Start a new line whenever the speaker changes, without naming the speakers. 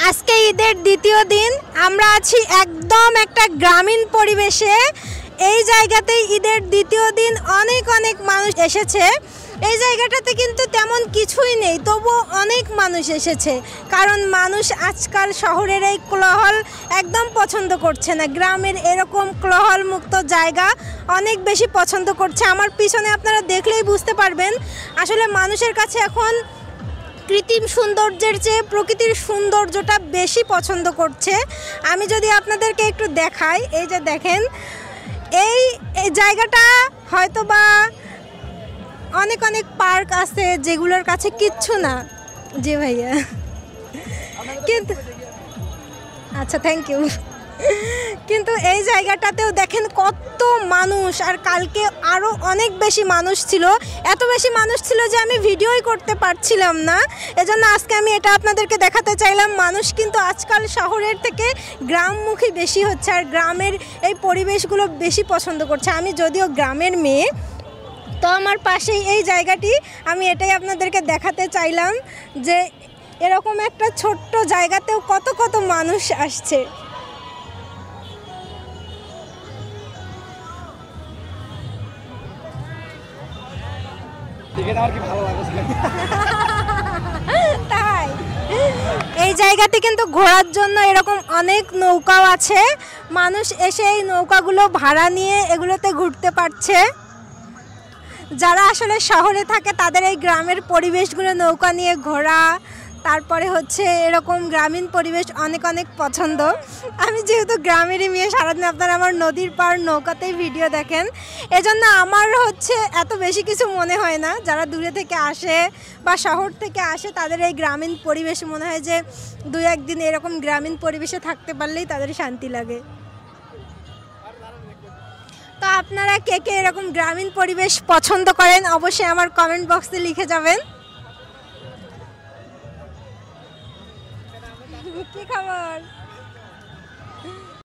আজকে ঈদের দ্বিতীয় দিন আমরা আছি একদম একটা গ্রামীণ পরিবেশে। এই জায়গাতেই ঈদের দ্বিতীয় দিন অনেক অনেক মানুষ এসেছে। এই জায়গাটাতে কিন্তু তেমন কিছুই নেই, তবুও অনেক মানুষ এসেছে, কারণ মানুষ আজকাল শহরের এই কোলাহল একদম পছন্দ করছে না। গ্রামের এরকম কোলাহল মুক্ত জায়গা অনেক বেশি পছন্দ করছে। আমার পিছনে আপনারা দেখলেই বুঝতে পারবেন আসলে মানুষের কাছে এখন কৃত্রিম সৌন্দর্যের চেয়ে প্রকৃতির সৌন্দর্যটা বেশি পছন্দ করছে। আমি যদি আপনাদেরকে একটু দেখাই, এই যে দেখেন এই জায়গাটা হয়তো বা অনেক অনেক পার্ক আছে যেগুলোর কাছে কিচ্ছু না। জি ভাইয়া, কিন্তু আচ্ছা থ্যাংক ইউ। কিন্তু এই জায়গাটাতেও দেখেন কত মানুষ, আর কালকে আরও অনেক বেশি মানুষ ছিল। এত বেশি মানুষ ছিল যে আমি ভিডিওই করতে পারছিলাম না, এজন্য আজকে আমি এটা আপনাদেরকে দেখাতে চাইলাম। মানুষ কিন্তু আজকাল শহরের থেকে গ্রামমুখী বেশি হচ্ছে, আর গ্রামের এই পরিবেশগুলো বেশি পছন্দ করছে। আমি যদিও গ্রামের মেয়ে, তো আমার পাশেই এই জায়গাটি, আমি এটাই আপনাদেরকে দেখাতে চাইলাম যে এরকম একটা ছোট্ট জায়গাতেও কত কত মানুষ আসছে। তাই এই জায়গাতে কিন্তু ঘোরার জন্য এরকম অনেক নৌকাও আছে। মানুষ এসে এই নৌকাগুলো ভাড়া নিয়ে এগুলোতে ঘুরতে পারছে। যারা আসলে শহরে থাকে তাদের এই গ্রামের পরিবেশগুলো, নৌকা নিয়ে ঘোরা, তারপরে হচ্ছে এরকম গ্রামীণ পরিবেশ অনেক অনেক পছন্দ। আমি যেহেতু গ্রামেরই মেয়ে, সারাদিন আপনারা আমার নদীর পাড় নৌকাতেই ভিডিও দেখেন, এজন্য আমার হচ্ছে এত বেশি কিছু মনে হয় না। যারা দূরে থেকে আসে বা শহর থেকে আসে তাদের এই গ্রামীণ পরিবেশ মনে হয় যে দুই একদিন এরকম গ্রামীণ পরিবেশে থাকতে পারলেই তাদের শান্তি লাগে। তো আপনারা কে কে এরকম গ্রামীণ পরিবেশ পছন্দ করেন অবশ্যই আমার কমেন্ট বক্সে লিখে যাবেন। কি খবর?